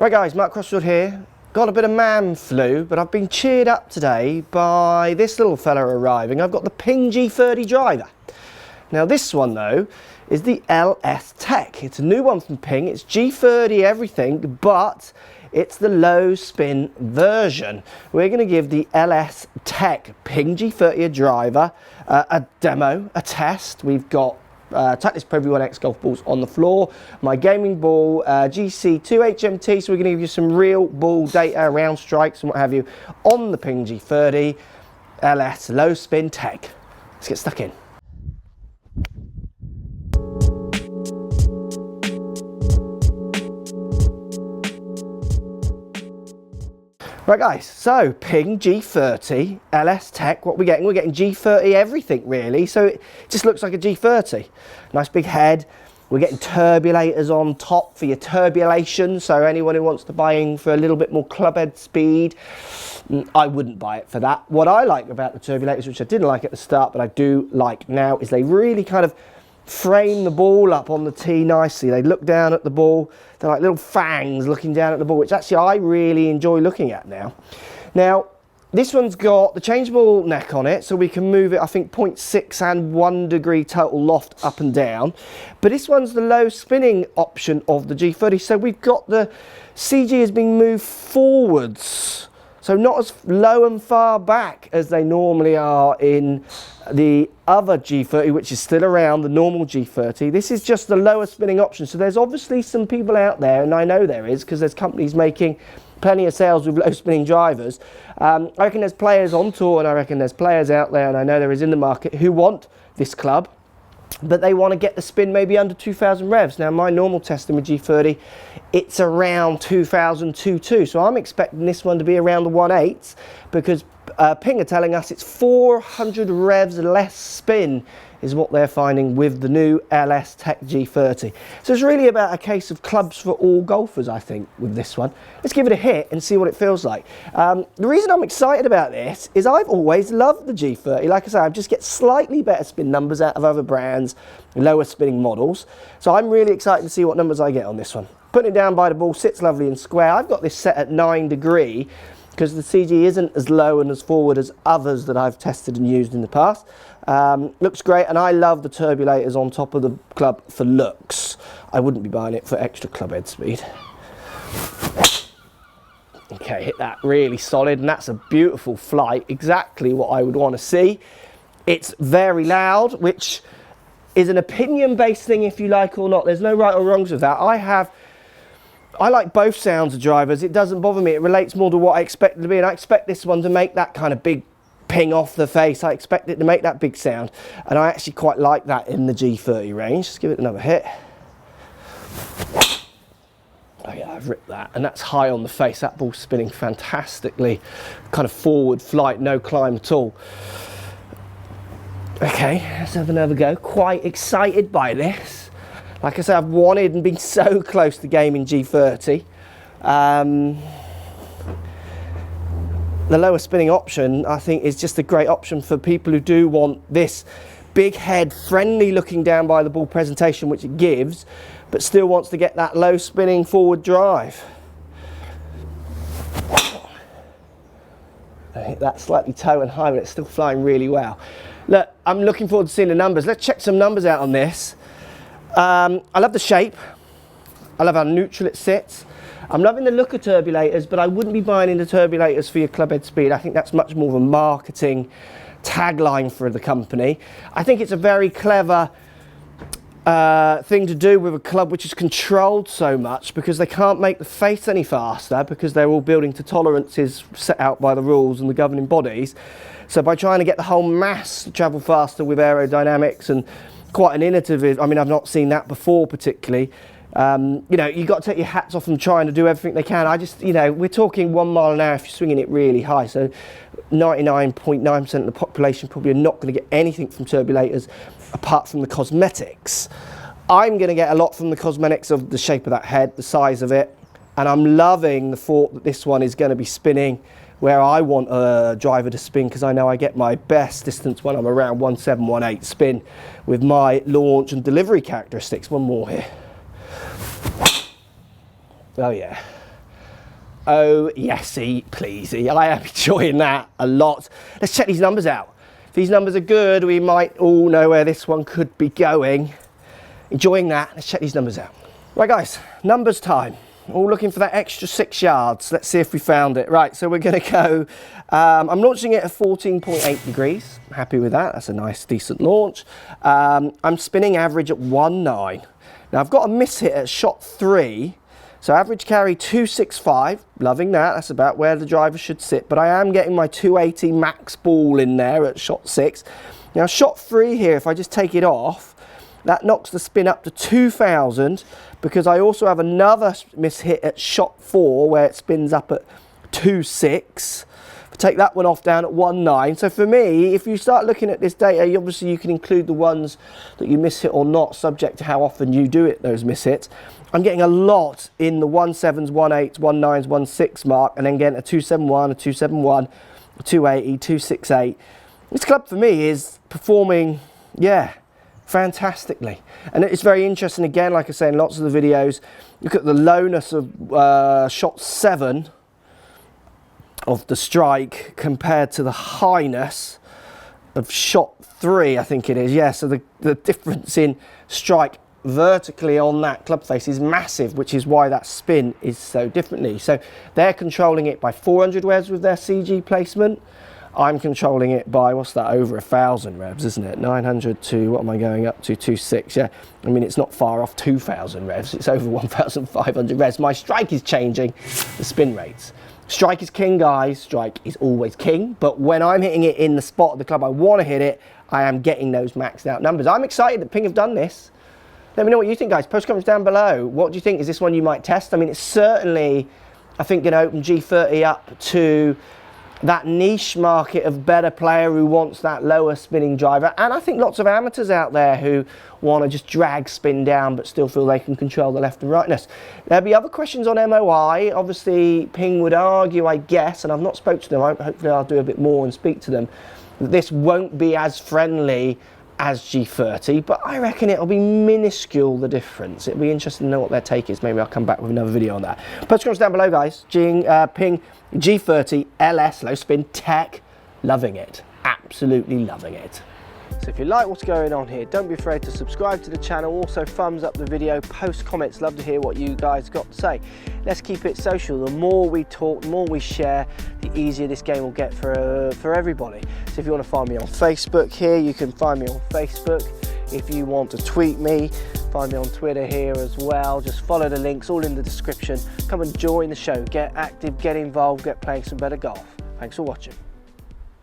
Right guys, Mark Crossfield here. Got a bit of man flu, but I've been cheered up today by this little fella arriving. I've got the Ping G30 Driver. Now this one though is the LS Tec. It's a new one from Ping. It's G30 everything, but it's the low spin version. We're going to give the LS Tec Ping G30 Driver a demo, a test. We've got Tactics Pro V1 X golf balls on the floor, my gaming ball GC2 HMT, so we're going to give you some real ball data, round strikes and what have you on the Ping G30 LS Low Spin Tec. Let's get stuck in. Right guys, so Ping G30 LS Tec, what we're getting G30 everything really, so it just looks like a G30. Nice big head. We're getting turbulators on top for your turbulation, so anyone who wants to buy in for a little bit more clubhead speed, I wouldn't buy it for that. What I like about the turbulators, which I didn't like at the start, but I do like now, is they really kind of frame the ball up on the tee nicely. They look down at the ball. They're like little fangs looking down at the ball, which actually I really enjoy looking at now. Now, this one's got the changeable neck on it, so we can move it, I think, 0.6 and 1 degree total loft up and down. But this one's the low spinning option of the G30. So we've got the CG is being moved forwards. So not as low and far back as they normally are in the other G30, which is still around the normal G30. This is just the lower spinning option. So there's obviously some people out there, and I know there is, because there's companies making plenty of sales with low spinning drivers. I reckon there's players on tour, and I reckon there's players out there, and I know there is in the market, who want this club, but they want to get the spin maybe under 2,000 revs. Now my normal testing with G30, it's around 2,002. So I'm expecting this one to be around the 1.8, because Ping are telling us it's 400 revs less spin is what they're finding with the new LS Tec G30. So it's really about a case of clubs for all golfers, I think, with this one. Let's give it a hit and see what it feels like. The reason I'm excited about this is I've always loved the G30. Like I say, I just get slightly better spin numbers out of other brands, lower spinning models. So I'm really excited to see what numbers I get on this one. Putting it down by the ball, sits lovely and square. I've got this set at 9 degree because the CG isn't as low and as forward as others that I've tested and used in the past. Looks great, and I love the turbulators on top of the club for looks. I wouldn't be buying it for extra club head speed. Okay, hit that really solid, and that's a beautiful flight, exactly what I would want to see. It's very loud, which is an opinion-based thing if you like or not. There's no right or wrongs with that. I like both sounds of drivers. It doesn't bother me. It relates more to what I expect it to be, and I expect this one to make that kind of big ping off the face. I expect it to make that big sound, and I actually quite like that in the G30 range. Let's give it another hit. Oh yeah, I've ripped that, and that's high on the face. That ball's spinning fantastically. Kind of forward flight, no climb at all. Okay, let's have another go. Quite excited by this. Like I said, I've wanted and been so close to gaming G30. The lower spinning option, I think, is just a great option for people who do want this big head, friendly looking down by the ball presentation, which it gives, but still wants to get that low spinning forward drive. I hit that slightly toe and high, but it's still flying really well. Look, I'm looking forward to seeing the numbers. Let's check some numbers out on this. I love the shape. I love how neutral it sits. I'm loving the look of turbulators, but I wouldn't be buying into turbulators for your clubhead speed. I think that's much more of a marketing tagline for the company. I think it's a very clever thing to do with a club which is controlled so much, because they can't make the face any faster because they're all building to tolerances set out by the rules and the governing bodies. So by trying to get the whole mass to travel faster with aerodynamics, and quite an innovative, I mean, I've not seen that before particularly. You know, you've got to take your hats off and trying to do everything they can. I just, you know, we're talking 1 mile an hour if you're swinging it really high. So 99.9% of the population probably are not going to get anything from turbulators apart from the cosmetics. I'm going to get a lot from the cosmetics of the shape of that head, the size of it. And I'm loving the thought that this one is going to be spinning where I want a driver to spin, because I know I get my best distance when I'm around 1.7, 1.8 spin with my launch and delivery characteristics. One more here. Oh yeah, Oh, yesy, pleasy. I am enjoying that a lot. Let's check these numbers out. If these numbers are good, we might all know where this one could be going. Enjoying that. Let's check these numbers out. Right, guys, numbers time. All looking for that extra 6 yards. Let's see if we found it. Right, so we're going to go, I'm launching it at 14.8 degrees. I'm happy with that. That's a nice, decent launch. I'm spinning average at 1.9. Now, I've got a miss hit at shot 3. So average carry 265, loving that. That's about where the driver should sit. But I am getting my 280 max ball in there at shot 6. Now, shot 3 here, if I just take it off, that knocks the spin up to 2,000, because I also have another miss hit at shot 4 where it spins up at 2.6. Take that one off down at 1.9. So for me, if you start looking at this data, obviously you can include the ones that you miss hit or not, subject to how often you do it, those miss hits. I'm getting a lot in the 1.7s, 1.8s, 1.9s, 1.6 mark, and then getting a 2.71, a 2.71, a 2.80, 2.68. This club for me is performing, yeah, fantastically. And it's very interesting, again, like I say in lots of the videos, look at the lowness of shot 7 of the strike compared to the highness of shot 3, I think it is. Yeah, so the difference in strike vertically on that club face is massive, which is why that spin is so differently. So they're controlling it by 400 revs with their CG placement. I'm controlling it by, what's that, over 1,000 revs, isn't it? 900 to, what am I going up to? 2.6, yeah. I mean, it's not far off 2,000 revs. It's over 1,500 revs. My strike is changing the spin rates. Strike is king, guys. Strike is always king. But when I'm hitting it in the spot of the club I want to hit it, I am getting those maxed out numbers. I'm excited that Ping have done this. Let me know what you think, guys. Post comments down below. What do you think? Is this one you might test? I mean, it's certainly, I think, going to open G30 up to that niche market of better player who wants that lower spinning driver. And I think lots of amateurs out there who want to just drag spin down but still feel they can control the left and rightness. There'll be other questions on MOI. Obviously, Ping would argue, I guess, and I've not spoke to them. Hopefully I'll do a bit more and speak to them. This won't be as friendly as G30, but I reckon it'll be minuscule, the difference. It'll be interesting to know what their take is. Maybe I'll come back with another video on that. Post comments down below, guys. Ping G30 LS Low Spin Tech, loving it, absolutely loving it. So if you like what's going on here, don't be afraid to subscribe to the channel. Also thumbs up the video, post comments, love to hear what you guys got to say. Let's keep it social. The more we talk, the more we share, the easier this game will get for everybody. So if you want to find me on Facebook here, you can find me on Facebook. If you want to tweet me, find me on Twitter here as well. Just follow the links, all in the description. Come and join the show, get active, get involved, get playing some better golf. Thanks for watching.